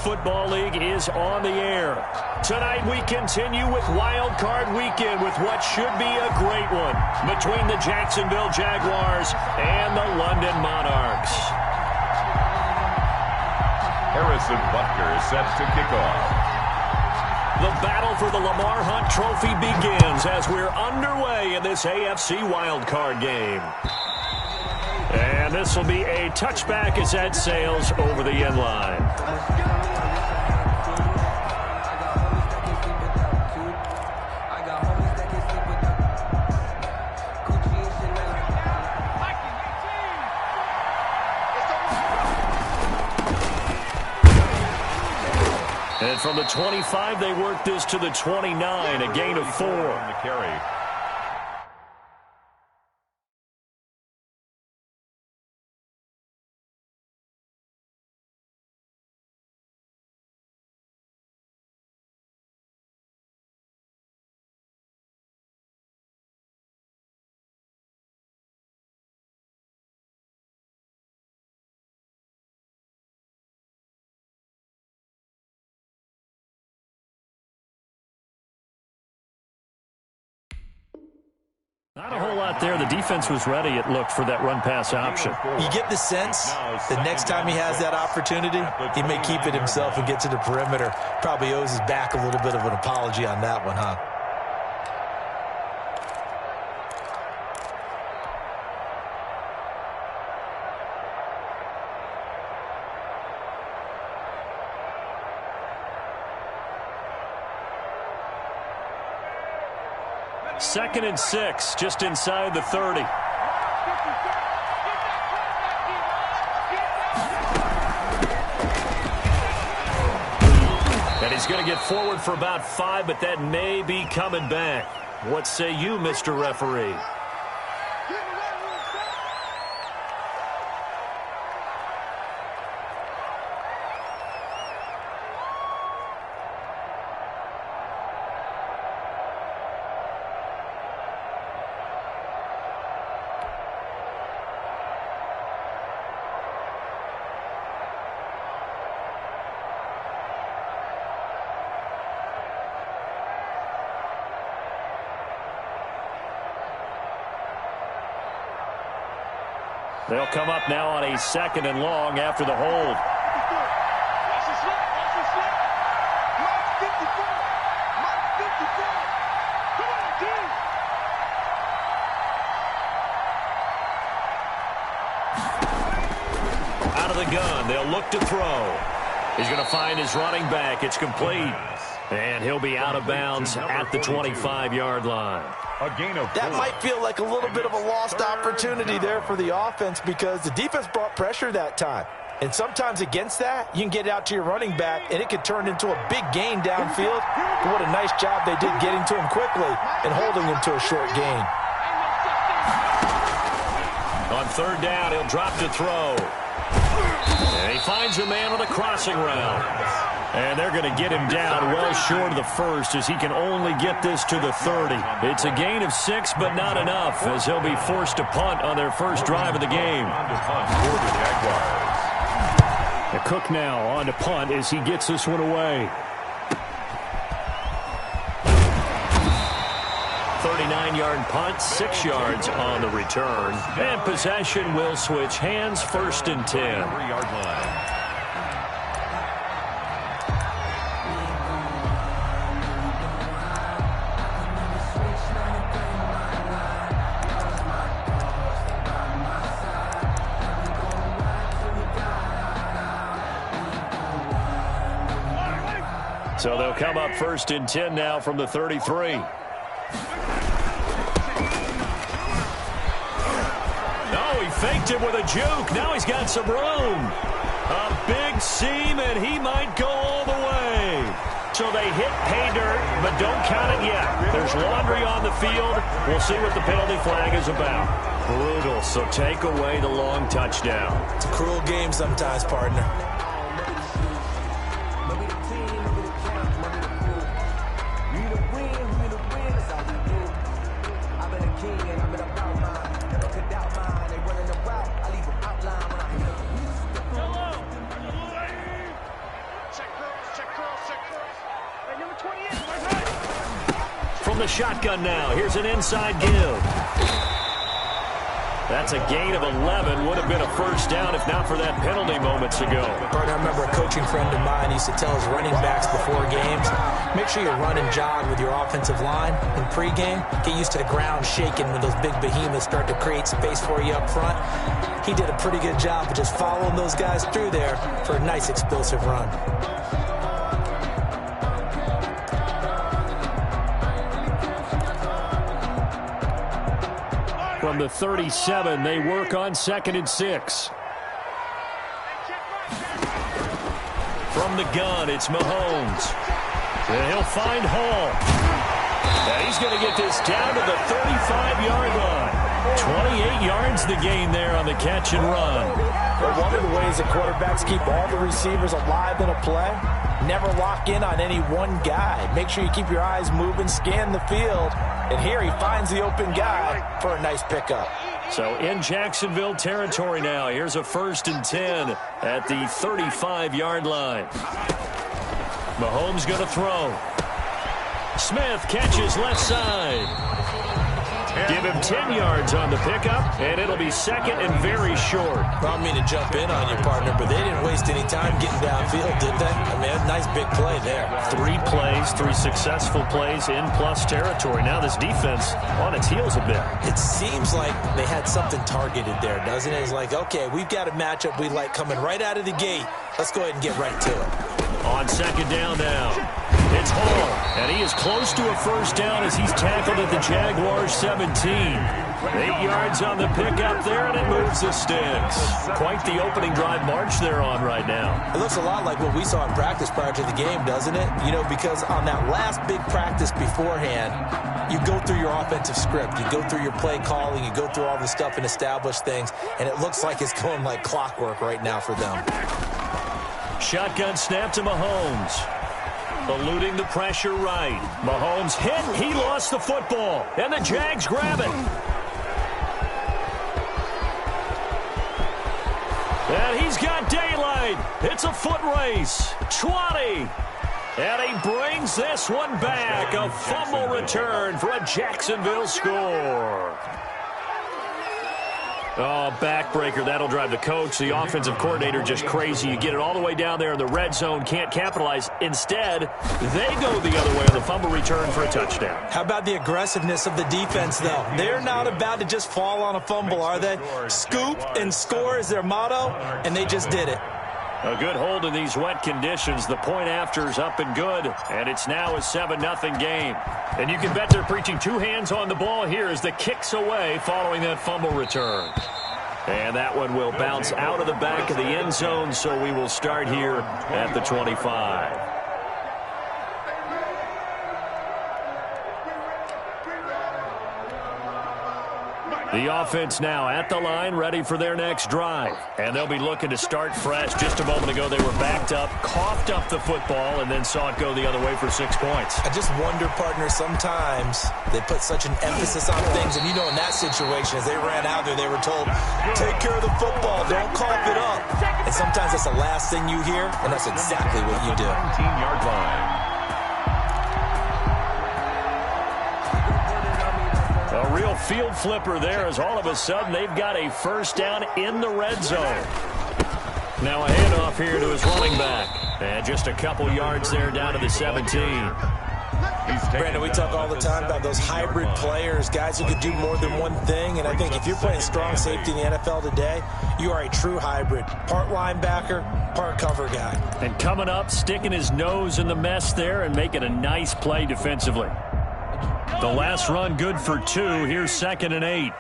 Football League is on the air. Tonight we continue with Wild Card Weekend with what should be a great one between the Jacksonville Jaguars and the London Monarchs. Harrison Butker is set to kick off. The battle for the Lamar Hunt Trophy begins as we're underway in this AFC Wild Card game. And this will be a touchback as that sails over the end line. And from the 25, they work this to the 29, a gain of 4. On the carry. Not a whole lot there. The defense was ready, it looked, for that run-pass option. You get the sense that next time he has that opportunity, he may keep it himself and get to the perimeter. Probably owes his back a little bit of an apology on that one, huh? Second and 6, just inside the 30. And he's going to get forward for about 5, but that may be coming back. What say you, Mr. Referee? They'll come up now on a 2nd and long after the hold. Out of the gun, they'll look to throw. He's going to find his running back. It's complete. And he'll be out of bounds at the 25-yard line. That might feel like a little bit of a lost opportunity there for the offense because the defense brought pressure that time. And sometimes against that, you can get out to your running back, and it could turn into a big gain downfield. But what a nice job they did getting to him quickly and holding him to a short gain. On 3rd down, he'll drop to throw. And he finds a man on a crossing route. And they're going to get him down well short of the 1st as he can only get this to the 30. It's a gain of 6, but not enough as he'll be forced to punt on their first drive of the game. The Cook now on to punt as he gets this one away. 39-yard punt, 6 yards on the return. And possession will switch hands, 1st and 10. 3-yard line. So they'll come up 1st and 10 now from the 33. Oh, he faked it with a juke. Now he's got some room. A big seam, and he might go all the way. So they hit pay dirt, but don't count it yet. There's laundry on the field. We'll see what the penalty flag is about. Brutal, so take away the long touchdown. It's a cruel game sometimes, partner. From the shotgun now, here's an inside give. That's a gain of 11. Would have been a first down if not for that penalty moments ago. I remember a coaching friend of mine used to tell his running backs before games, make sure you run and jog with your offensive line in pregame. Get used to the ground shaking when those big behemoths start to create space for you up front. He did a pretty good job of just following those guys through there for a nice explosive run. From the 37, they work on 2nd and 6. From the gun, it's Mahomes. And he'll find Hall. And he's going to get this down to the 35-yard line. 28 yards the gain there on the catch and run. Well, one of the ways that quarterbacks keep all the receivers alive in a play, never lock in on any one guy. Make sure you keep your eyes moving, scan the field. And here he finds the open guy for a nice pickup. So in Jacksonville territory now. Here's a 1st and 10 at the 35-yard line. Mahomes going to throw. Smith catches left side. Give him 10 yards on the pickup, and it'll be 2nd and very short. I don't mean to jump in on you, partner, but they didn't waste any time getting downfield, did they? I mean, a nice big play there. 3 plays, 3 successful plays in plus territory. Now this defense on its heels a bit. It seems like they had something targeted there, doesn't it? It's like, okay, we've got a matchup we like coming right out of the gate. Let's go ahead and get right to it. On 2nd down now. It's Hall, and he is close to a first down as he's tackled at the Jaguars 17. 8 yards on the pickup there, and it moves the sticks. Quite the opening drive march they're on right now. It looks a lot like what we saw in practice prior to the game, doesn't it? You know, because on that last big practice beforehand, you go through your offensive script. You go through your play calling. You go through all the stuff and establish things, and it looks like it's going like clockwork right now for them. Shotgun snap to Mahomes. Eluding the pressure right. Mahomes hit. He lost the football. And the Jags grab it. And he's got daylight. It's a foot race. 20. And he brings this one back. A fumble return for a Jacksonville score. Oh, backbreaker. That'll drive the coach, the offensive coordinator, just crazy. You get it all the way down there in the red zone, can't capitalize. Instead, they go the other way on the fumble return for a touchdown. How about the aggressiveness of the defense, though? They're not about to just fall on a fumble, are they? Scoop and score is their motto, and they just did it. A good hold in these wet conditions. The point after's up and good, and it's now a 7-0 game. And you can bet they're preaching 2 hands on the ball here as the kick's away following that fumble return. And that one will bounce out of the back of the end zone, so we will start here at the 25. The offense now at the line, ready for their next drive. And they'll be looking to start fresh. Just a moment ago, they were backed up, coughed up the football, and then saw it go the other way for 6 points. I just wonder, partner, sometimes they put such an emphasis on things. And, you know, in that situation, as they ran out there, they were told, take care of the football, don't cough it up. And sometimes that's the last thing you hear, and that's exactly what you do. 17-yard line. A real field flipper there as all of a sudden they've got a first down in the red zone. Now a handoff here to his running back. And just a couple yards there down to the 17. Brandon, we talk all the time about those hybrid players, guys who could do more than one thing. And I think if you're playing strong safety in the NFL today, you are a true hybrid. Part linebacker, part cover guy. And coming up, sticking his nose in the mess there and making a nice play defensively. The last run good for 2. Here's 2nd and 8.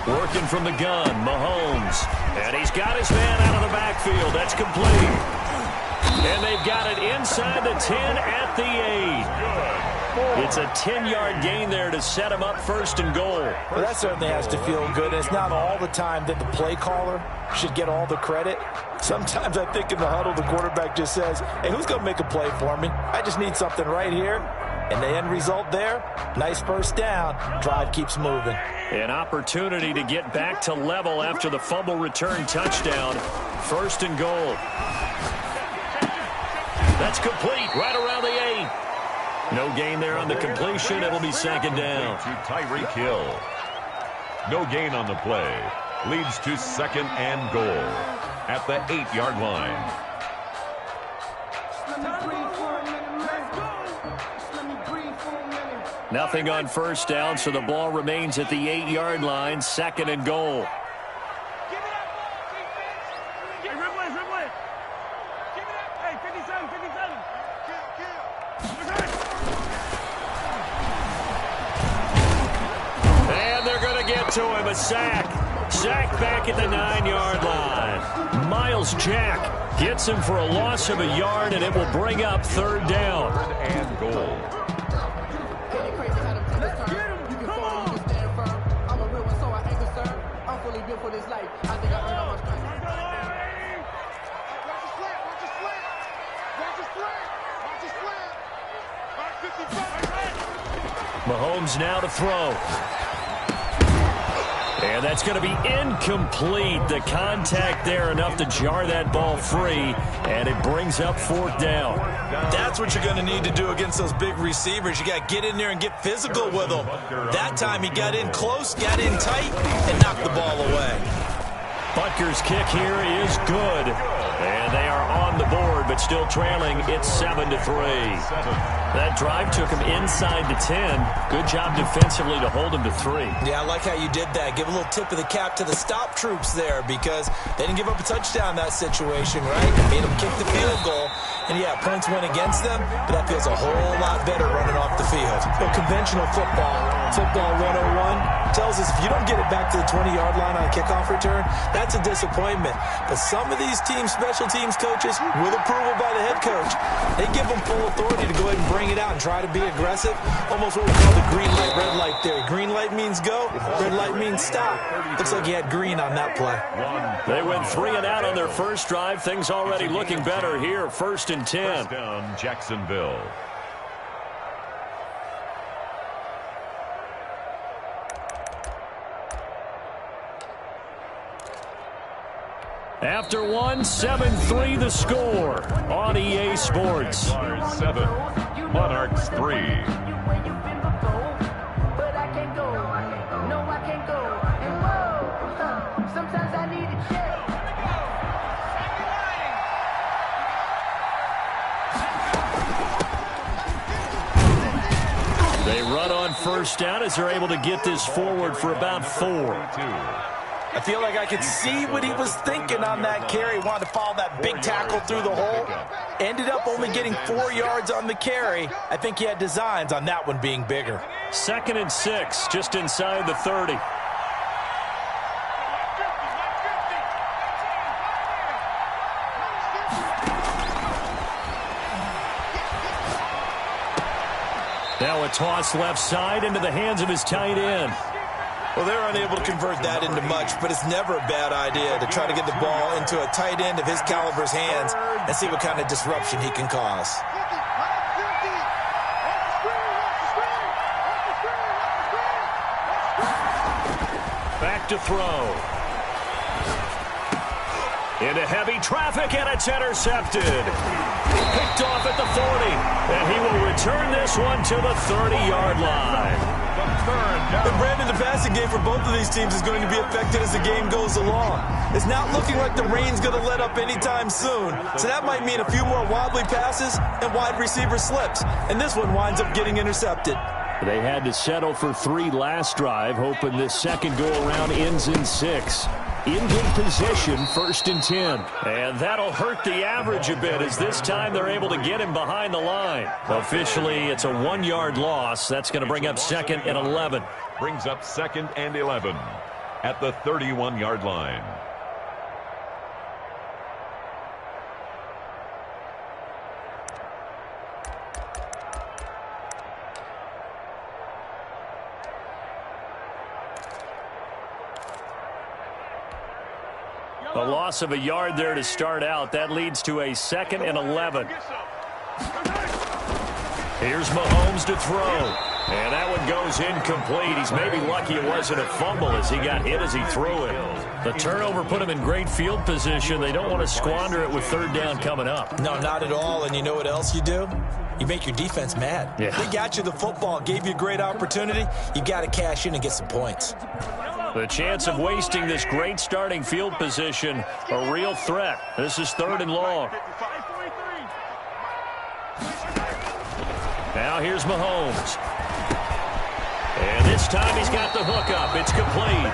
Working from the gun, Mahomes. And he's got his man out of the backfield. That's complete. And they've got it inside the 10 at the 8. It's a 10-yard gain there to set him up 1st and goal. Well, that certainly has to feel good. It's not all the time that the play caller should get all the credit. Sometimes I think in the huddle, the quarterback just says, hey, who's going to make a play for me? I just need something right here. And the end result there, nice first down. Drive keeps moving. An opportunity to get back to level after the fumble return touchdown. First and goal. That's complete right around the 8. No gain there on the completion. It'll be second down. To Tyreek Hill. No gain on the play. Leads to second and goal at the 8-yard line. Nothing on first down, so the ball remains at the 8-yard line. Second and goal. And they're going to get to him. A sack. Sack back at the 9-yard line. Miles Jack gets him for a loss of a yard, and it will bring up third down. Third and goal. Mahomes now to throw. And that's going to be incomplete. The contact there enough to jar that ball free, and it brings up fourth down. That's what you're going to need to do against those big receivers. You got to get in there and get physical with them. That time he got in close, got in tight, and knocked the ball away. Butker's kick here is good. And they are on the board, but still trailing. It's 7-3. That drive took him inside the 10. Good job defensively to hold him to 3. Yeah, I like how you did that. Give a little tip of the cap to the stop troops there because they didn't give up a touchdown in that situation, right? Made them kick the field goal. And, yeah, points went against them, but that feels a whole lot better running off the field. So conventional football 101, tells us if you don't get it back to the 20-yard line on a kickoff return, that's a disappointment. But some of these teams, special teams coaches, with approval by the head coach, they give them full authority to go ahead and bring it out and try to be aggressive. Almost what we call the green light, red light theory. Green light means go, red light means stop. Looks like he had green on that play. They went 3 and out on their first drive. Things already looking better here. First and 10. First down, Jacksonville. After 7-3 the score on EA Sports. 7, Monarchs 3. They run on first down as they're able to get this forward for about 4. I feel like I could see what he was thinking on that carry. Wanted to follow that big tackle through the hole. Ended up only getting 4 yards on the carry. I think he had designs on that one being bigger. 2nd and 6, just inside the 30. Now a toss left side into the hands of his tight end. Well, they're unable to convert that into much, but it's never a bad idea to try to get the ball into a tight end of his caliber's hands and see what kind of disruption he can cause. Back to throw. Into heavy traffic, and it's intercepted. Picked off at the 40, and he will return this one to the 30-yard line. And Brandon, the passing game for both of these teams is going to be affected as the game goes along. It's not looking like the rain's going to let up anytime soon, so that might mean a few more wobbly passes and wide receiver slips, and this one winds up getting intercepted. They had to settle for 3 last drive, hoping this second go-around ends in 6. In good position, 1st and 10. And that'll hurt the average a bit as this time they're able to get him behind the line. Officially, it's a 1-yard loss. That's going to bring up 2nd and 11. Brings up 2nd and 11 at the 31-yard line. A loss of a yard there to start out. That leads to a 2nd and 11. Here's Mahomes to throw. And that one goes incomplete. He's maybe lucky it wasn't a fumble as he got hit as he threw it. The turnover put them in great field position. They don't want to squander it with third down coming up. No, not at all. And you know what else you do? You make your defense mad. Yeah. They got you the football, gave you a great opportunity. You got to cash in and get some points. The chance of wasting this great starting field position, a real threat. This is 3rd and long. Now here's Mahomes. And this time he's got the hook up. It's complete.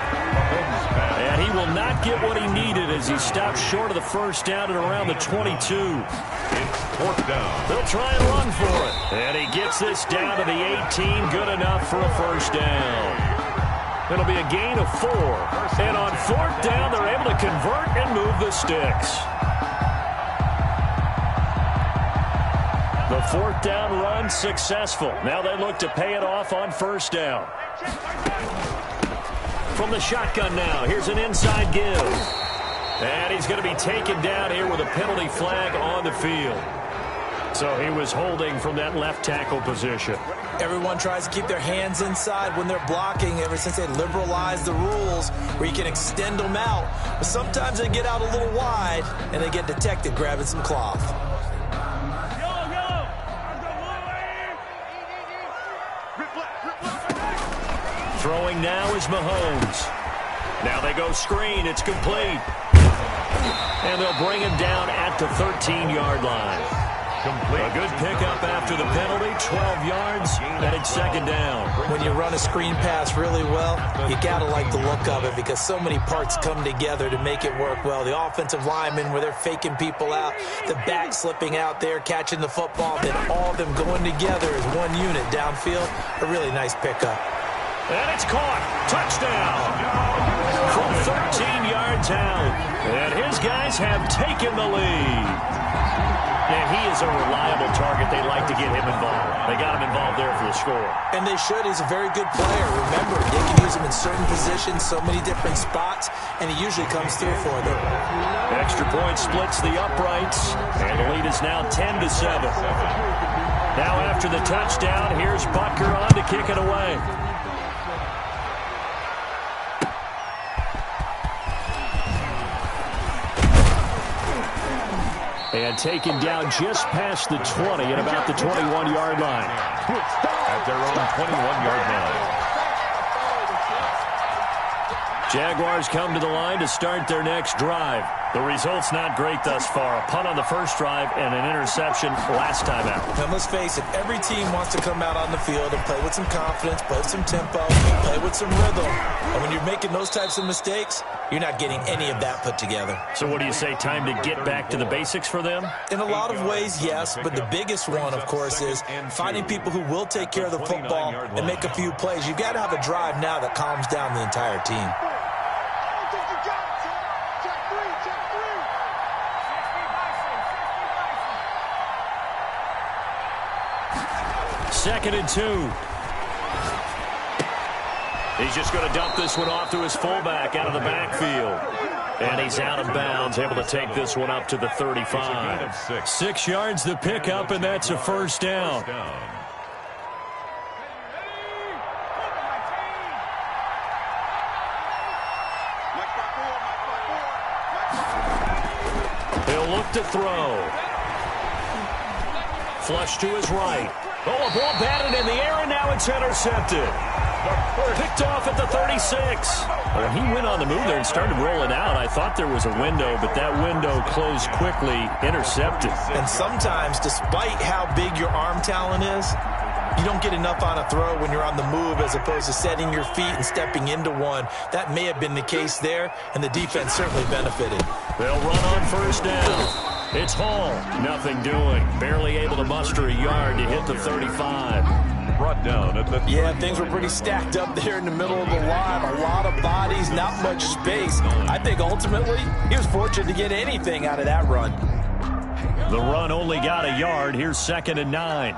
And he will not get what he needed as he stops short of the first down at around the 22. It's 4th down. They'll try and run for it. And he gets this down to the 18. Good enough for a first down. It'll be a gain of 4. And on 4th down, they're able to convert and move the sticks. The 4th down run successful. Now they look to pay it off on first down. From the shotgun now, here's an inside give. And he's going to be taken down here with a penalty flag on the field. So he was holding from that left tackle position. Everyone tries to keep their hands inside when they're blocking ever since they liberalized the rules where you can extend them out. But sometimes they get out a little wide and they get detected grabbing some cloth. Throwing now is Mahomes. Now they go screen. It's complete. And they'll bring him down at the 13-yard line. Complete. A good pickup after the penalty, 12 yards, and it's 2nd down. When you run a screen pass really well, you got to like the look of it because so many parts come together to make it work well. The offensive linemen where they're faking people out, the back slipping out there, catching the football, then all of them going together as one unit downfield. A really nice pickup. And it's caught. Touchdown. From 13 yards out. And his guys have taken the lead. And he is a reliable target. They like to get him involved. They got him involved there for the score. And they should. He's a very good player. Remember, they can use him in certain positions, so many different spots, and he usually comes through for them. Extra point splits the uprights, and the lead is now 10-7. Now after the touchdown, here's Butker on to kick it away. And taken down just past the 20 at about the 21-yard line. At their own 21-yard line. Jaguars come to the line to start their next drive. The result's not great thus far. A punt on the first drive and an interception last time out. And let's face it, every team wants to come out on the field and play with some confidence, play with some tempo, play with some rhythm. And when you're making those types of mistakes, you're not getting any of that put together. So what do you say, time to get back to the basics for them? In a lot of ways, yes, but the biggest one, of course, is finding people who will take care of the football and make a few plays. You've got to have a drive now that calms down the entire team. Second and 2. He's just going to dump this one off to his fullback out of the backfield. And he's out of bounds, able to take this one up to the 35. 6 yards the pickup, and that's a first down. He'll look to throw. Flush to his right. Oh, a ball batted in the air, and now it's intercepted. Picked off at the 36. Well, he went on the move there and started rolling out. I thought there was a window, but that window closed quickly, intercepted. And sometimes, despite how big your arm talent is, you don't get enough on a throw when you're on the move as opposed to setting your feet and stepping into one. That may have been the case there, and the defense certainly benefited. They'll run on first down. It's Hall. Nothing doing. Barely able to muster a yard to hit the 35. Brought down at the 30. Yeah, things were pretty stacked up there in the middle of the line. A lot of bodies, not much space. I think ultimately he was fortunate to get anything out of that run. The run only got a yard. Here's 2nd and 9.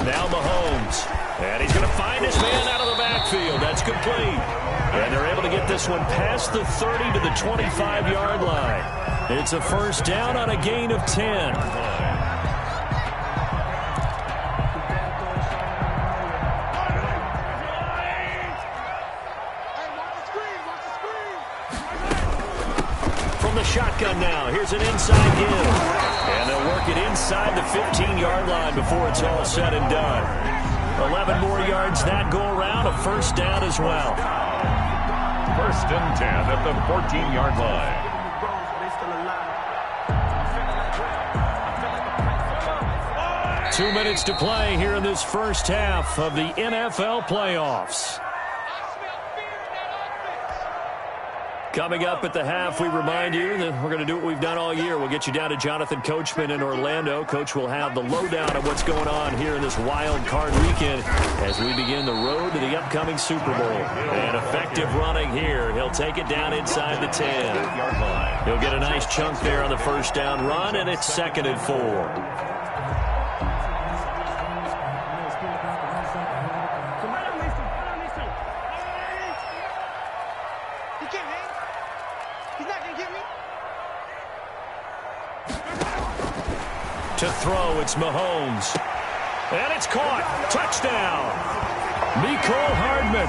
Now Mahomes. And he's going to find his man out of the backfield. That's complete. And they're able to get this one past the 30 to the 25-yard line. It's a first down on a gain of 10. the shotgun now. Here's an inside give. And they'll work it inside the 15-yard line before it's all said and done. 11 more yards that go around, a first down as well. First and 10 at the 14-yard line. 2 minutes to play here in this first half of the NFL playoffs. Coming up at the half, we remind you that we're going to do what we've done all year. We'll get you down to Jonathan Coachman in Orlando. Coach will have the lowdown of what's going on here in this wild card weekend as we begin the road to the upcoming Super Bowl. And effective running here. He'll take it down inside the 10-yard line. He'll get a nice chunk there on the first down run, and it's 2nd and 4. To throw, it's Mahomes. And it's caught. Touchdown. Mecole Hardman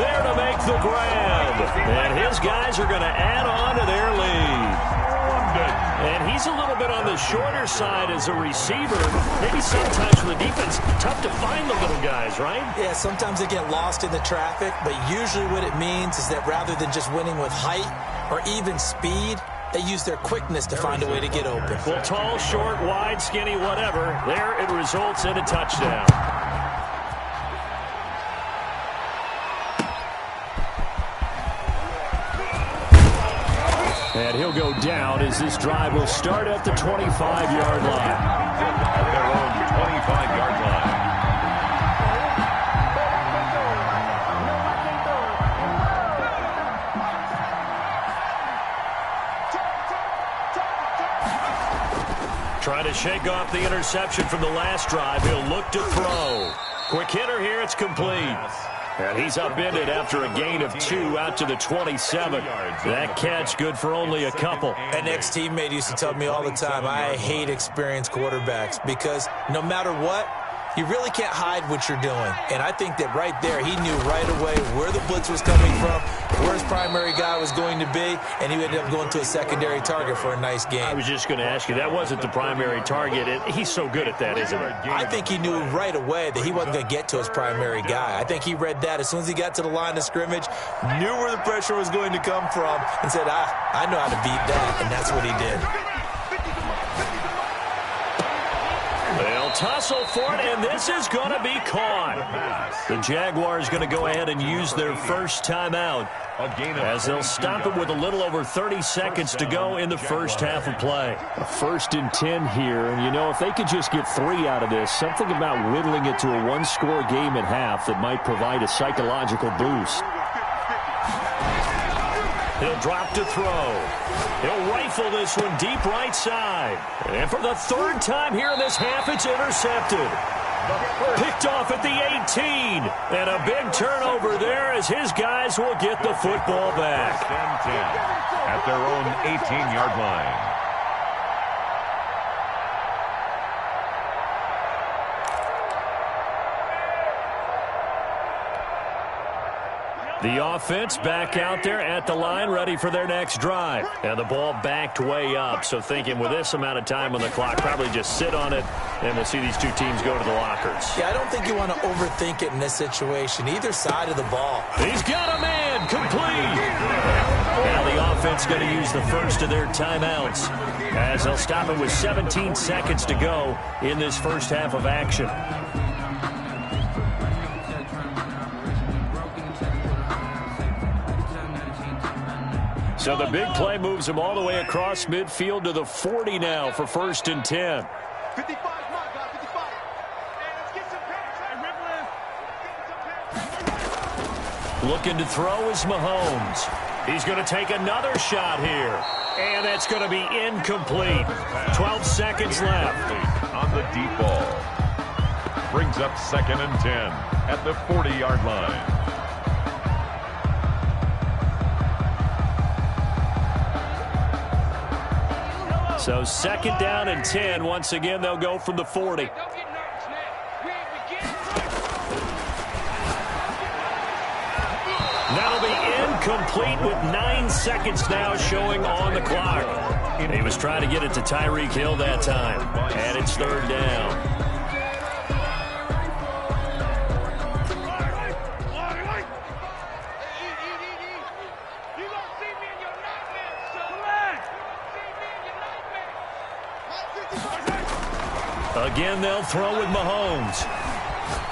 there to make the grab. And his guys are going to add on to their lead. And he's a little bit on the shorter side as a receiver. Maybe sometimes for the defense, tough to find the little guys, right? Yeah, sometimes they get lost in the traffic, but usually what it means is that rather than just winning with height or even speed, they use their quickness to find a way to get open. Well, tall, short, wide, skinny, whatever. There it results in a touchdown. And he'll go down as this drive will start at the 25-yard line. At their own 25-yard line. Trying to shake off the interception from the last drive. He'll look to throw. Quick hitter here. It's complete. And he's upended after a gain of 2 out to the 27. That catch good for only a couple. An ex-teammate used to tell me all the time, I hate experienced quarterbacks because no matter what, you really can't hide what you're doing. And I think that right there, he knew right away where the blitz was coming from, where his primary guy was going to be, and he ended up going to a secondary target for a nice game. I was just going to ask you, that wasn't the primary target. He's so good at that, isn't he? I think he knew right away that he wasn't going to get to his primary guy. I think he read that as soon as he got to the line of scrimmage, knew where the pressure was going to come from, and said, I know how to beat that, and that's what he did. They'll tussle for it, and this is going to be caught. The Jaguars going to go ahead and use their first timeout as they'll stop it with a little over 30 seconds to go in the first half of play. A 1st and 10 here, and you know, if they could just get 3 out of this, something about whittling it to a one-score game at half that might provide a psychological boost. He'll drop to throw. He'll rifle this one deep right side. And for the 3rd time here in this half, it's intercepted. Picked off at the 18. And a big turnover there as his guys will get the football back. 10 at their own 18-yard line. The offense back out there at the line, ready for their next drive. And the ball backed way up, so thinking with this amount of time on the clock, probably just sit on it, and we'll see these two teams go to the lockers. Yeah, I don't think you want to overthink it in this situation, either side of the ball. He's got a man, complete. Now the offense going to use the first of their timeouts as they'll stop it with 17 seconds to go in this first half of action. So the big play moves him all the way across midfield to the 40 now for 1st and 10. 55, guys, 55. Hey, let's get some pace. Looking to throw is Mahomes. He's going to take another shot here. And that's going to be incomplete. 12 seconds left. On the deep ball. Brings up 2nd and 10 at the 40-yard line. So 2nd down and 10. Once again, they'll go from the 40. That'll be incomplete with 9 seconds now showing on the clock. He was trying to get it to Tyreek Hill that time, and it's 3rd down. Again, they'll throw with Mahomes.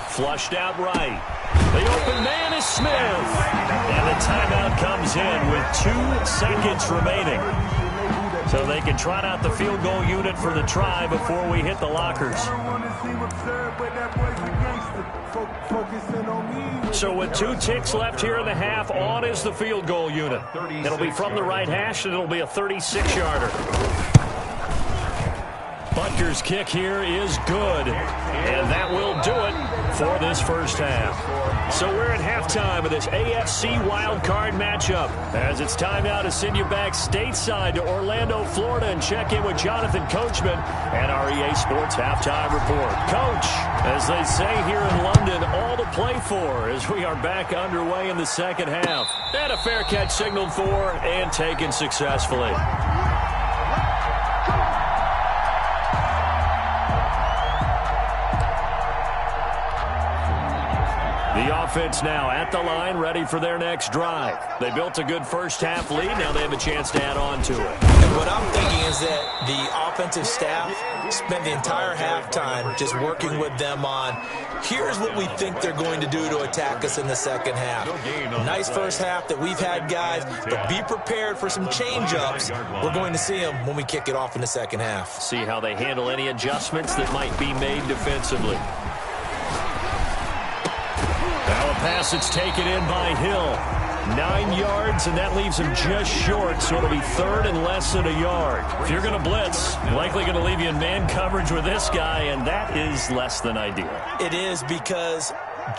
Flushed out right. The open man is Smith. And the timeout comes in with 2 seconds remaining. So they can trot out the field goal unit for the try before we hit the lockers. So with 2 ticks left here in the half, on is the field goal unit. It'll be from the right hash, and it'll be a 36-yarder. Butker's kick here is good, and that will do it for this first half. So we're at halftime of this AFC wildcard matchup, as it's time now to send you back stateside to Orlando, Florida, and check in with Jonathan Coachman and our EA Sports halftime report. Coach, as they say here in London, all to play for as we are back underway in the second half. And a fair catch signaled for and taken successfully. The offense now at the line, ready for their next drive. They built a good first half lead. Now they have a chance to add on to it. And what I'm thinking is that the offensive staff spent the entire halftime just working with them on, here's what we think they're going to do to attack us in the second half. Nice first half that we've had, guys, but be prepared for some change-ups. We're going to see them when we kick it off in the second half. See how they handle any adjustments that might be made defensively. Now a pass that's taken in by Hill. 9 yards, and that leaves him just short, so it'll be 3rd and less than a yard. If you're going to blitz, likely going to leave you in man coverage with this guy, and that is less than ideal. It is, because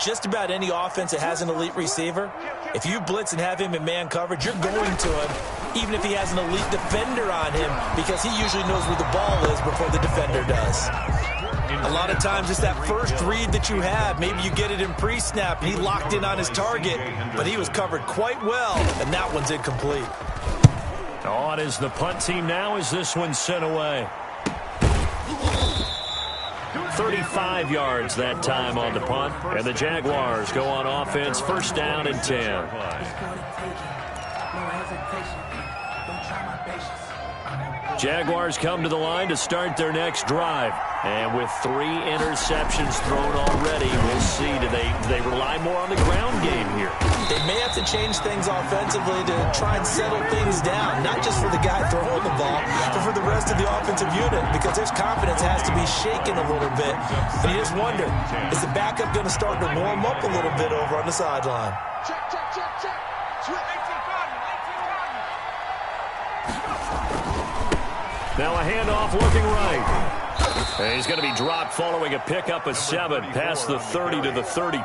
just about any offense that has an elite receiver, if you blitz and have him in man coverage, you're going to him, even if he has an elite defender on him, because he usually knows where the ball is before the defender does. A lot of times it's that first read that you have. Maybe you get it in pre-snap. He locked in on his target, but he was covered quite well, and that one's incomplete. On is the punt team now as this one's sent away. 35 yards that time on the punt, and the Jaguars go on offense, 1st down and 10. Jaguars come to the line to start their next drive. And with 3 interceptions thrown already, we'll see. Do they rely more on the ground game here? They may have to change things offensively to try and settle things down, not just for the guy throwing the ball, but for the rest of the offensive unit, because their confidence has to be shaken a little bit. And you just wonder, is the backup going to start to warm up a little bit over on the sideline? Check, check, check, check. Switch. 18 Now a handoff looking right. And he's going to be dropped following a pickup of 7 past the 30 to the 32.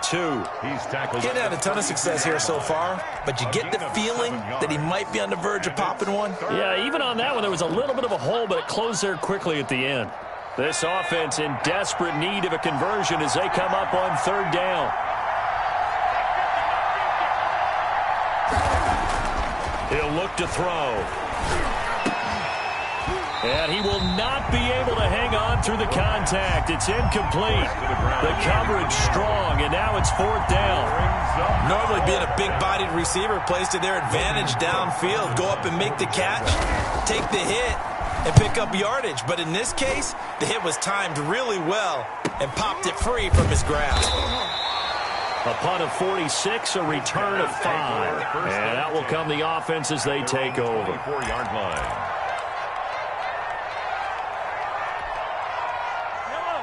He's tackled. He had a ton of success here so far, but you get the feeling that he might be on the verge of popping one. Yeah, even on that one, there was a little bit of a hole, but it closed there quickly at the end. This offense in desperate need of a conversion as they come up on 3rd down. He'll look to throw. And he will not be able to hang on through the contact. It's incomplete. The coverage strong, and now it's 4th down. Normally being a big-bodied receiver plays to their advantage downfield. Go up and make the catch, take the hit, and pick up yardage. But in this case, the hit was timed really well and popped it free from his grasp. A punt of 46, a return of 5. And out will come the offense as they take over. 4-yard line.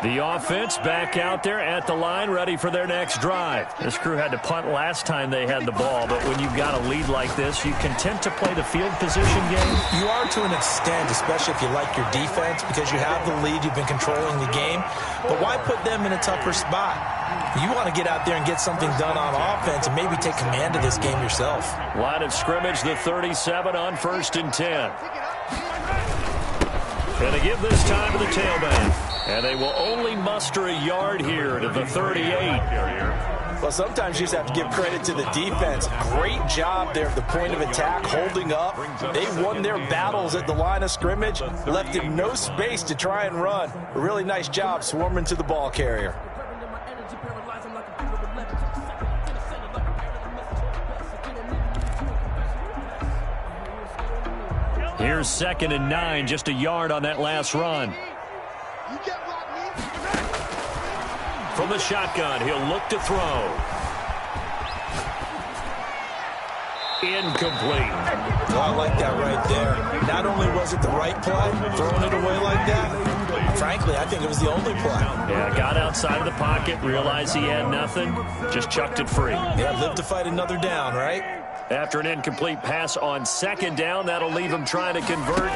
The offense back out there at the line, ready for their next drive. This crew had to punt last time they had the ball, but when you've got a lead like this, you content to play the field position game? You are to an extent, especially if you like your defense, because you have the lead, you've been controlling the game. But why put them in a tougher spot? You want to get out there and get something done on offense and maybe take command of this game yourself. Line of scrimmage, the 37 on 1st and 10. And they give this time to the tailback. And they will only muster a yard here to the 38. Well, sometimes you just have to give credit to the defense. Great job there at the point of attack, holding up. They won their battles at the line of scrimmage, left him no space to try and run. A really nice job swarming to the ball carrier. Here's 2nd and 9, just a yard on that last run. From the shotgun, he'll look to throw. Incomplete. Well, I like that right there. Not only was it the right play, throwing it away like that, frankly, I think it was the only play. Yeah, got outside of the pocket, realized he had nothing, just chucked it free. Yeah, live to fight another down, right? After an incomplete pass on 2nd down, that'll leave him trying to convert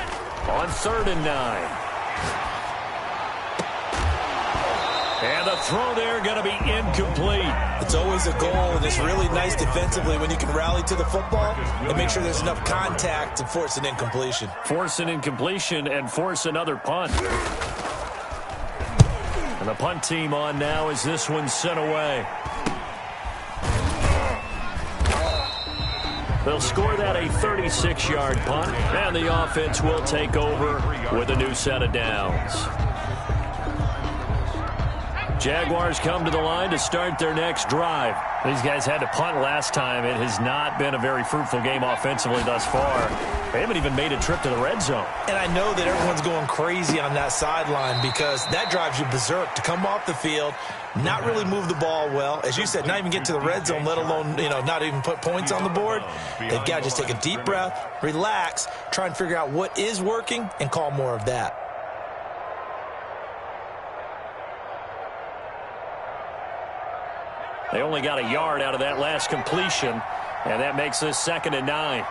on 3rd and 9. And the throw there going to be incomplete. It's always a goal, and it's really nice defensively when you can rally to the football and make sure there's enough contact to force an incompletion. Force an incompletion and force another punt. And the punt team on now as this one's sent away. They'll score that a 36-yard punt, and the offense will take over with a new set of downs. Jaguars come to the line to start their next drive. These guys had to punt last time. It has not been a very fruitful game offensively thus far. They haven't even made a trip to the red zone. And I know that everyone's going crazy on that sideline because that drives you berserk to come off the field, not really move the ball well. As you said, not even get to the red zone, let alone, not even put points on the board. They've got to just take a deep breath, relax, try and figure out what is working, and call more of that. They only got a yard out of that last completion, and that makes this 2nd and 9.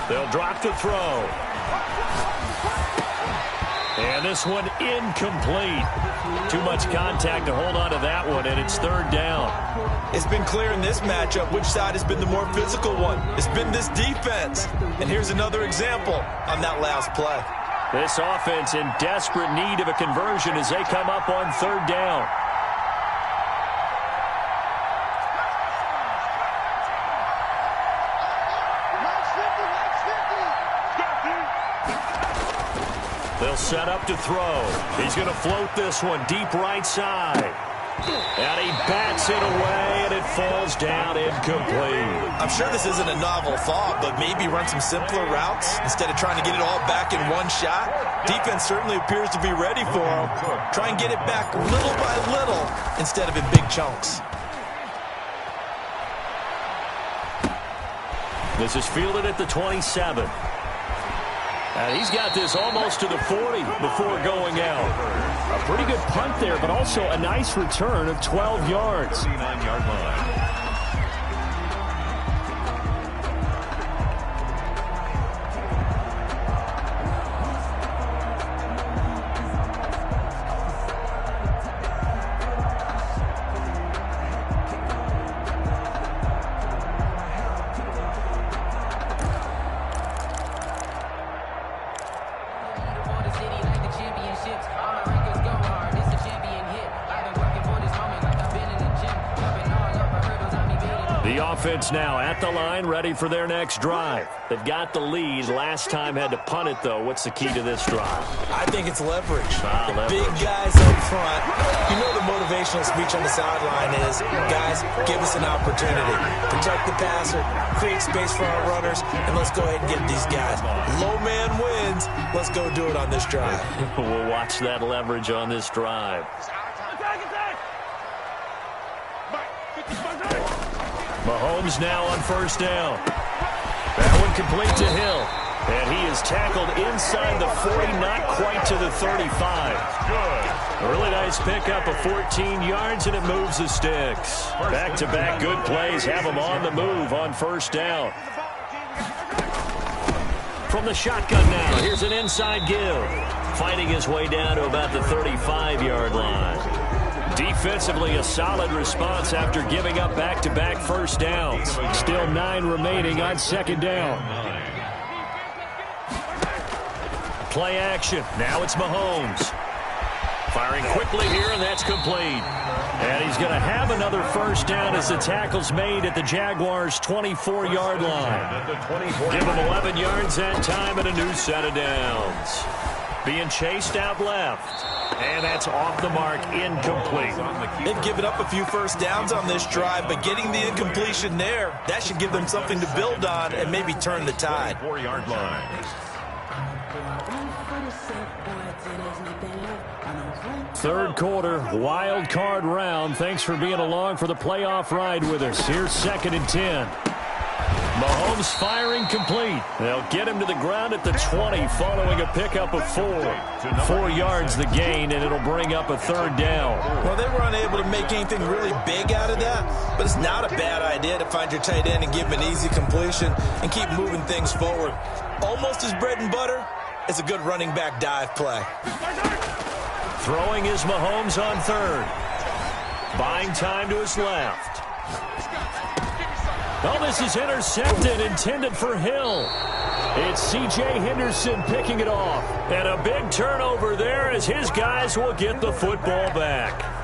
They'll drop the throw. And this one incomplete. Too much contact to hold on to that one, and it's 3rd down. It's been clear in this matchup which side has been the more physical one. It's been this defense. And here's another example on that last play. This offense in desperate need of a conversion as they come up on 3rd down. They'll set up to throw. He's going to float this one deep right side. And he bats it away, and it falls down incomplete. I'm sure this isn't a novel thought, but maybe run some simpler routes instead of trying to get it all back in one shot. Defense certainly appears to be ready for him. Try and get it back little by little instead of in big chunks. This is fielded at the 27. And he's got this almost to the 40 before going out. A pretty good punt there, but also a nice return of 12 yards. 39-yard line. Offense now at the line, ready for their next drive. They've got the lead. Last time had to punt it, though. What's the key to this drive? I think it's leverage. Leverage. Big guys up front. You know the motivational speech on the sideline is, guys, give us an opportunity. Protect the passer, create space for our runners, and let's go ahead and get these guys. Low man wins. Let's go do it on this drive. We'll watch that leverage on this drive. Mahomes now on 1st down. That one complete to Hill. And he is tackled inside the 40, not quite to the 35. Good. A really nice pickup of 14 yards, and it moves the sticks. Back-to-back good plays have him on the move on 1st down. From the shotgun now, here's an inside give. Fighting his way down to about the 35-yard line. Defensively, a solid response after giving up back-to-back 1st downs. Still 9 remaining on 2nd down. Play action. Now it's Mahomes. Firing quickly here, and that's complete. And he's going to have another first down as the tackle's made at the Jaguars' 24-yard line. Give him 11 yards that time and a new set of downs. Being chased out left. And that's off the mark, incomplete. They've given up a few first downs on this drive, but getting the incompletion there, that should give them something to build on and maybe turn the tide. 4-yard line. Third quarter, wild card round. Thanks for being along for the playoff ride with us. Here's 2nd and 10. Mahomes firing complete. They'll get him to the ground at the 20 following a pickup of 4. 4 yards the gain, and it'll bring up a third down. Well, they were unable to make anything really big out of that, but it's not a bad idea to find your tight end and give him an easy completion and keep moving things forward. Almost as bread and butter as a good running back dive play. Throwing is Mahomes on third. Buying time to his left. Oh, this is intercepted, intended for Hill. It's C.J. Henderson picking it off. And a big turnover there as his guys will get the football back.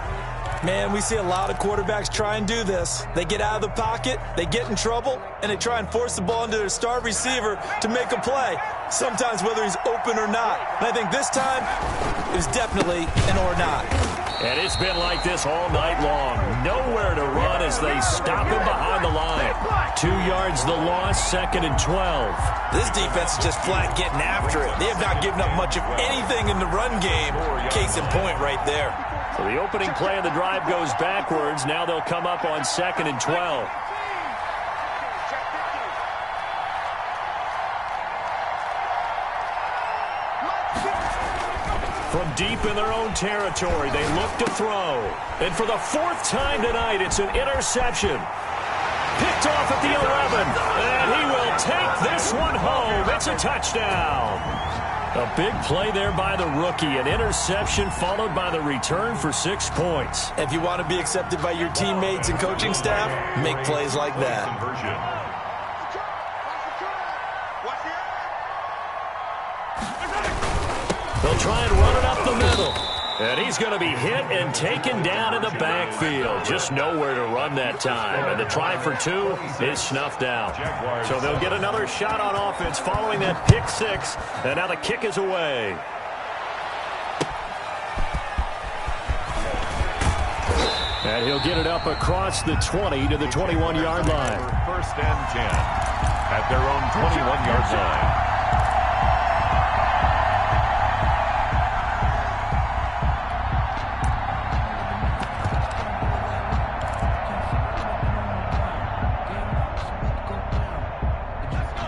Man, we see a lot of quarterbacks try and do this. They get out of the pocket, they get in trouble, and they try and force the ball into their star receiver to make a play, sometimes whether he's open or not. And I think this time, it was definitely an or not. And it's been like this all night long. Nowhere to run as they stop him behind the line. 2 yards the loss, 2nd and 12. This defense is just flat getting after it. They have not given up much of anything in the run game. Case in point right there. So the opening play of the drive goes backwards. Now they'll come up on 2nd and 12. From deep in their own territory, they look to throw. And for the 4th time tonight, it's an interception. Picked off at the 11. And he will take this one home. It's a touchdown. A big play there by the rookie. An interception followed by the return for 6 points. If you want to be accepted by your teammates and coaching staff, make plays like that. They'll try and run it up the middle. And he's going to be hit and taken down in the backfield. Just nowhere to run that time. And the try for 2 is snuffed out. So they'll get another shot on offense following that pick 6. And now the kick is away. And he'll get it up across the 20 to the 21-yard line. 1st and 10 at their own 21-yard line.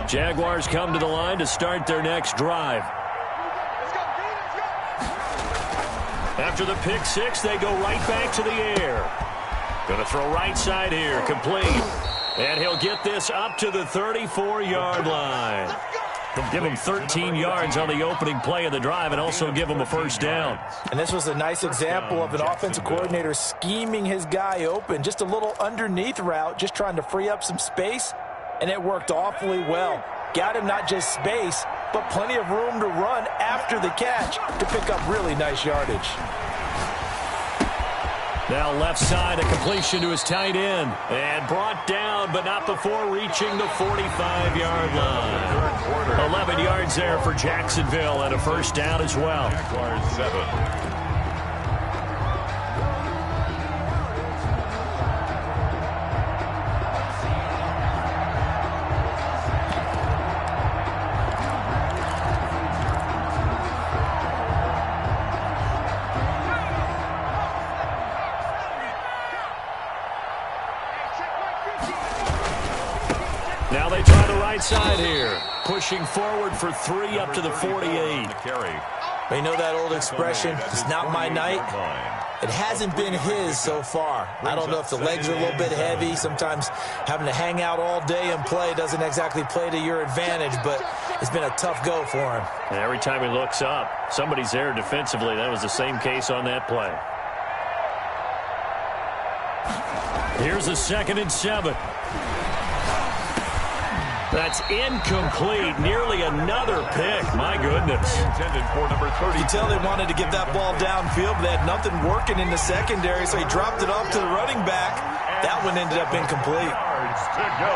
Jaguars come to the line to start their next drive. After the pick 6, they go right back to the air. Going to throw right side here, complete. And he'll get this up to the 34-yard line. They'll give him 13 yards on the opening play of the drive and also give him a first down. And this was a nice example of an offensive coordinator scheming his guy open. Just a little underneath route, just trying to free up some space. And it worked awfully well. Got him not just space, but plenty of room to run after the catch to pick up really nice yardage. Now left side, a completion to his tight end. And brought down, but not before reaching the 45-yard line. 11 yards there for Jacksonville and a first down as well. Jaguars 7. Now they try the right side here. Pushing forward for 3 up to the 48. But you know that old expression, it's not my night? It hasn't been his so far. I don't know if the legs are a little bit heavy. Sometimes having to hang out all day and play doesn't exactly play to your advantage, but it's been a tough go for him. And every time he looks up, somebody's there defensively. That was the same case on that play. Here's a 2nd and 7. That's incomplete. Nearly another pick. My goodness. Intended for number 30. You tell they wanted to get that ball downfield, but they had nothing working in the secondary, so he dropped it off to the running back. That one ended up incomplete. Yards to go.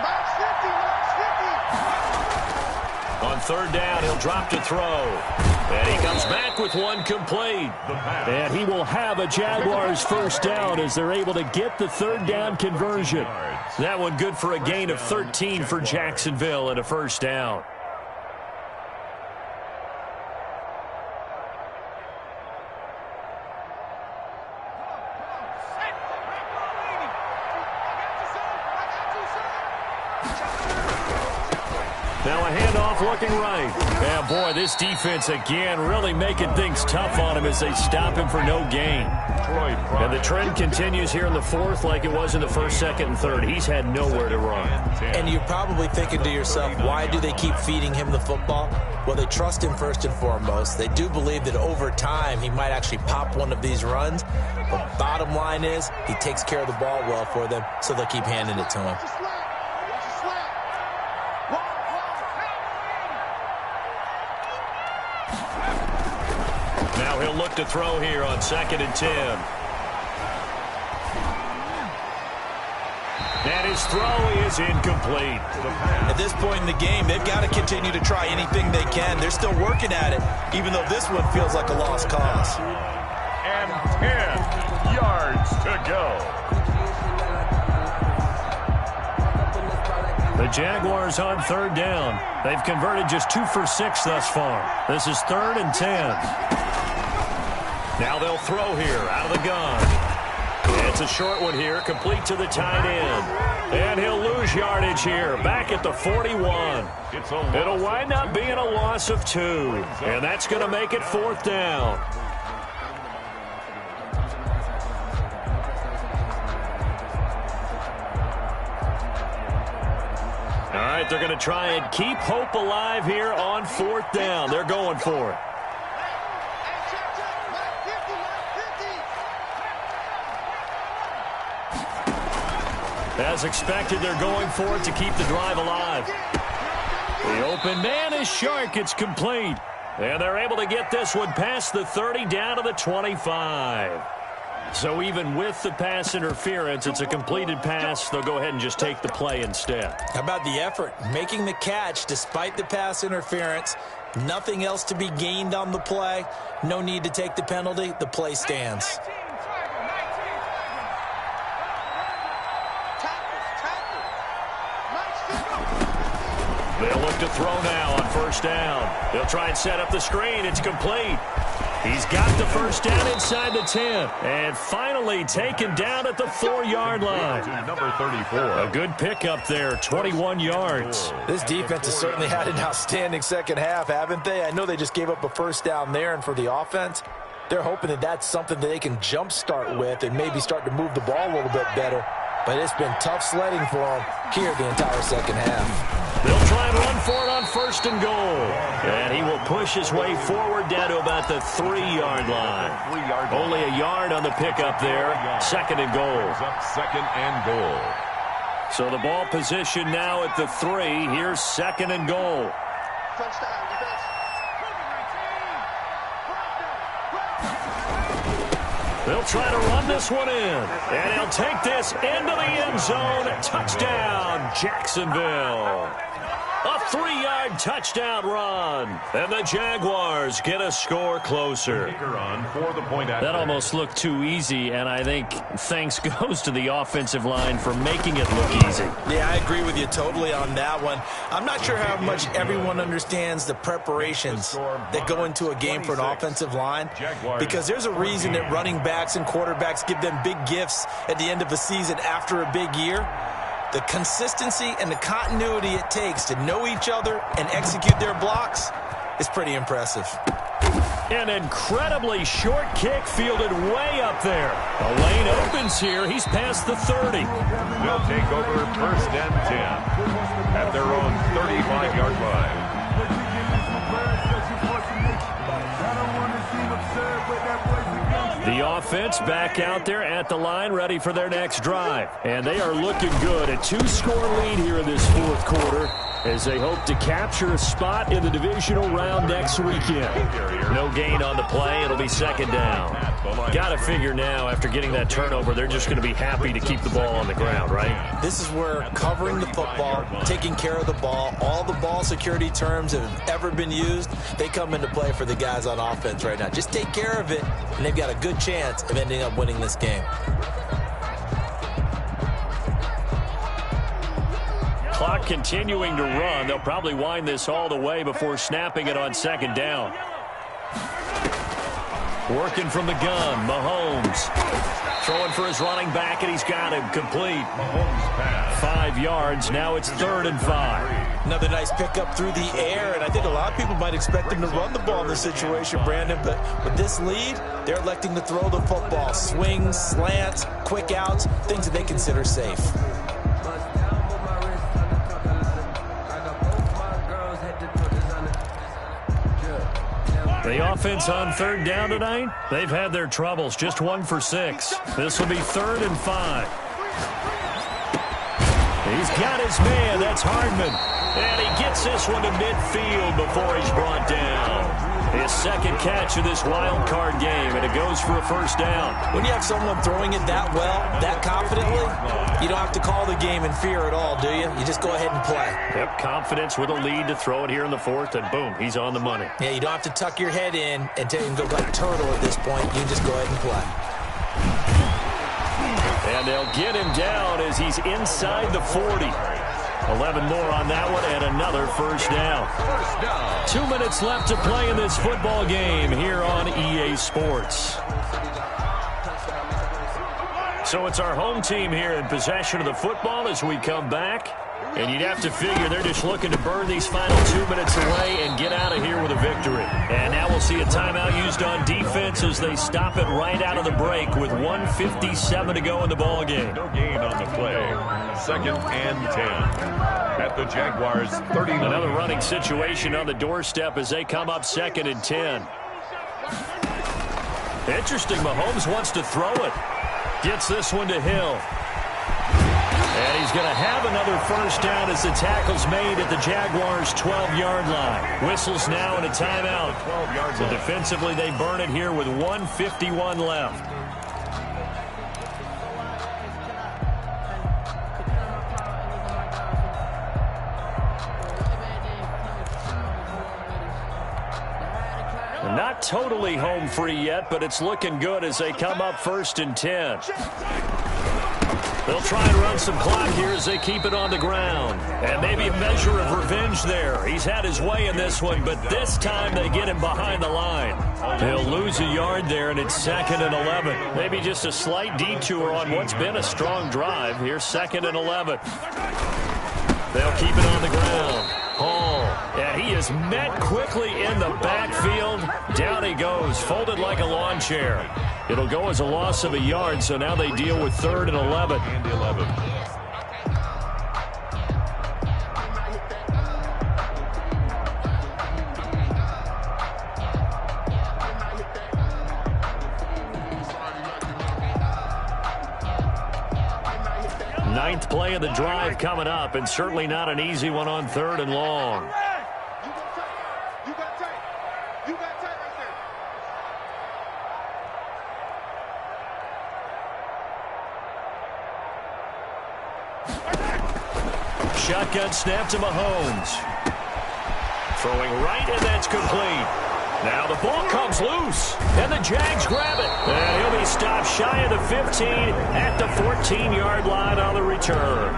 Max 50, Max 50. On third down, he'll drop to throw. And he comes back with one complete. And he will have a Jaguars first down as they're able to get the third down conversion. That one good for a gain of 13 for Jacksonville and a first down. Now a handoff looking right. And boy, this defense again really making things tough on him as they stop him for no gain. And the trend continues here in the fourth like it was in the first, second, and third. He's had nowhere to run. And you're probably thinking to yourself, why do they keep feeding him the football? Well, they trust him first and foremost. They do believe that over time he might actually pop one of these runs. But bottom line is he takes care of the ball well for them, so they'll keep handing it to him. Now he'll look to throw here on 2nd and 10. And his throw is incomplete. At this point in the game, they've got to continue to try anything they can. They're still working at it, even though this one feels like a lost cause. And 10 yards to go. The Jaguars on third down. They've converted just 2 for 6 thus far. This is 3rd and 10. Now they'll throw here out of the gun. It's a short one here, complete to the tight end. And he'll lose yardage here, back at the 41. It'll wind up being a loss of 2. And that's going to make it 4th down. All right, they're going to try and keep hope alive here on 4th down. They're going for it. As expected, they're going for it to keep the drive alive. The open man is Shark. It's complete. And they're able to get this one past the 30 down to the 25. So even with the pass interference, it's a completed pass. They'll go ahead and just take the play instead. How about the effort? Making the catch despite the pass interference. Nothing else to be gained on the play. No need to take the penalty. The play stands. They'll look to throw now on first down. They'll try and set up the screen. It's complete. He's got the first down inside the 10. And finally taken down at the 4-yard line. Number 34. A good pickup there, 21 yards. This defense has certainly had an outstanding second half, haven't they? I know they just gave up a first down there, and for the offense, they're hoping that that's something that they can jumpstart with and maybe start to move the ball a little bit better. But it's been tough sledding for them here the entire second half. They'll try and run for it on first and goal. And he will push his way forward down to about the 3-yard line. Only a yard on the pickup there. 2nd and goal. Up 2nd and goal. So the ball position now at the 3. Here's 2nd and goal. They'll try to run this one in. And he'll take this into the end zone. Touchdown, Jacksonville. A 3-yard touchdown run. And the Jaguars get a score closer. That almost looked too easy, and I think thanks goes to the offensive line for making it look easy. Yeah, I agree with you totally on that one. I'm not sure how much everyone understands the preparations that go into a game for an offensive line, because there's a reason that running backs and quarterbacks give them big gifts at the end of the season after a big year. The consistency and the continuity it takes to know each other and execute their blocks is pretty impressive. An incredibly short kick fielded way up there. The lane opens here. He's past the 30. They'll take over 1st and 10 at their own 35-yard line. The offense back out there at the line, ready for their next drive. And they are looking good. A 2-score lead here in this fourth quarter as they hope to capture a spot in the divisional round next weekend. No gain on the play. It'll be second down. Got to figure now, after getting that turnover, they're just going to be happy to keep the ball on the ground, right? This is where covering the football, taking care of the ball, all the ball security terms that have ever been used, they come into play for the guys on offense right now. Just take care of it, and they've got a good chance of ending up winning this game. Clock continuing to run. They'll probably wind this all the way before snapping it on second down. Working from the gun, Mahomes. Throwing for his running back, and he's got him complete. 5 yards. Now it's 3rd and 5. Another nice pickup through the air, and I think a lot of people might expect him to run the ball in this situation, Brandon, but with this lead, they're electing to throw the football. Swings, slants, quick outs, things that they consider safe. The offense on 3rd down tonight, they've had their troubles. Just 1 for 6. This will be 3rd and 5. He's got his man. That's Hardman. And he gets this one to midfield before he's brought down. His second catch of this wild card game, and it goes for a first down. When you have someone throwing it that well, that confidently, you don't have to call the game in fear at all, do you? You just go ahead and play. Yep, confidence with a lead to throw it here in the 4th, and boom, he's on the money. Yeah, you don't have to tuck your head in and go like turtle at this point. You just go ahead and play. And they'll get him down as he's inside the 40. 11 more on that one, and another first down. 2 minutes left to play in this football game here on EA Sports. So it's our home team here in possession of the football as we come back. And you'd have to figure they're just looking to burn these final 2 minutes away and get out of here with a victory. And now we'll see a timeout used on defense as they stop it right out of the break with 1:57 to go in the ball game. No gain on the play. 2nd and 10. At the Jaguars 39. Another running situation on the doorstep as they come up 2nd and 10. Interesting, Mahomes wants to throw it. Gets this one to Hill. And he's going to have another first down as the tackle's made at the Jaguars' 12-yard line. Whistles now and a timeout. 12 yards. So defensively, they burn it here with 1:51 left. Not totally home free yet, but it's looking good as they come up 1st and 10. They'll try and run some clock here as they keep it on the ground. And maybe a measure of revenge there. He's had his way in this one, but this time they get him behind the line. He'll lose a yard there, and it's 2nd and 11. Maybe just a slight detour on what's been a strong drive. Here's 2nd and 11. They'll keep it on the ground. Hall, and he is met quickly in the backfield. Down he goes, folded like a lawn chair. It'll go as a loss of a yard, so now they deal with 3rd and 11. And 11. Ninth play of the drive coming up, and certainly not an easy one on 3rd and long. You got tight. You got tight right there. Shotgun snap to Mahomes. Throwing right, and that's complete. Now the ball comes loose, and the Jags grab it. And he'll be stopped shy of the 15 at the 14-yard line on the return.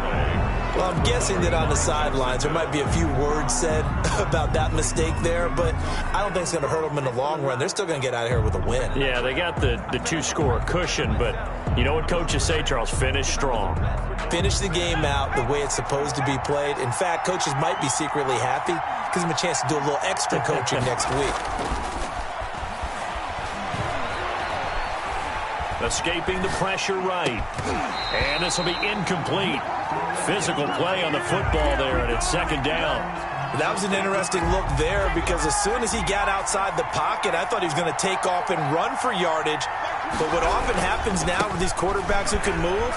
Well, I'm guessing that on the sidelines there might be a few words said about that mistake there, but I don't think it's going to hurt them in the long run. They're still going to get out of here with a win. Yeah, they got the 2-score cushion, but you know what coaches say, Charles? Finish strong. Finish the game out the way it's supposed to be played. In fact, coaches might be secretly happy. Gives them a chance to do a little extra coaching next week. Escaping the pressure right. And this will be incomplete. Physical play on the football there, and it's 2nd down. That was an interesting look there because as soon as he got outside the pocket, I thought he was going to take off and run for yardage. But what often happens now with these quarterbacks who can move,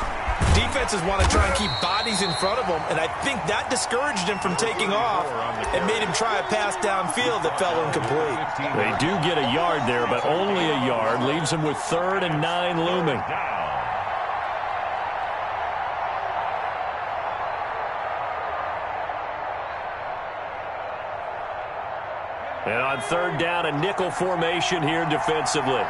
defenses want to try and keep bodies in front of them, and I think that discouraged him from taking off and made him try a pass downfield that fell incomplete. They do get a yard there, but only a yard. Leaves him with 3rd and 9 looming. And on 3rd down, a nickel formation here defensively.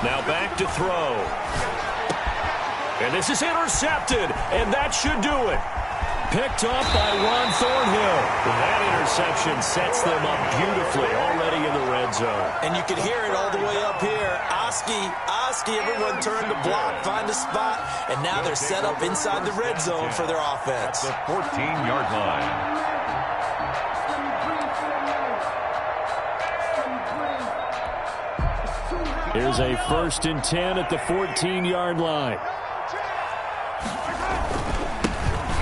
Now back to throw. And this is intercepted, and that should do it. Picked up by Ron Thornhill. That interception sets them up beautifully already in the red zone. And you can hear it all the way up here. Oski, everyone turned to block, find a spot, and now they're set up inside the red zone for their offense. The 14-yard line. Here's a 1st and 10 at the 14-yard line.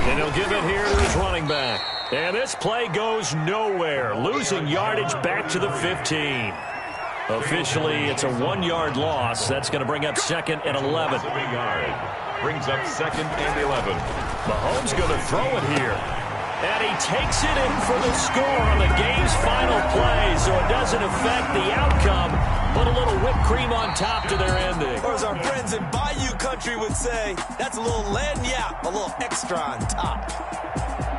And he'll give it here to his running back. And this play goes nowhere. Losing yardage back to the 15. Officially, it's a 1-yard loss. That's going to bring up 2nd and 11. Brings up 2nd and 11. Mahomes going to throw it here. And he takes it in for the score on the game's final play, so it doesn't affect the outcome. Put a little whipped cream on top to their ending. Or as our friends in Bayou Country would say, that's a little lagniappe, a little extra on top.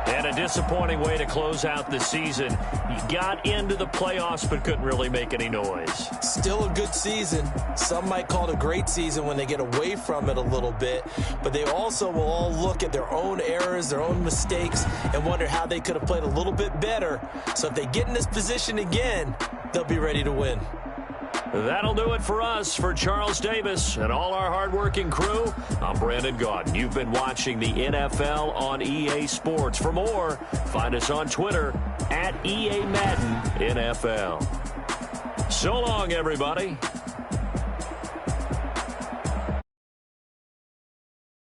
And a disappointing way to close out the season. You got into the playoffs but couldn't really make any noise. Still a good season. Some might call it a great season when they get away from it a little bit. But they also will all look at their own errors, their own mistakes, and wonder how they could have played a little bit better. So if they get in this position again, they'll be ready to win. That'll do it for us. For Charles Davis and all our hardworking crew, I'm Brandon Gaudin. You've been watching the NFL on EA Sports. For more, find us on Twitter @EA Madden NFL. So long, everybody.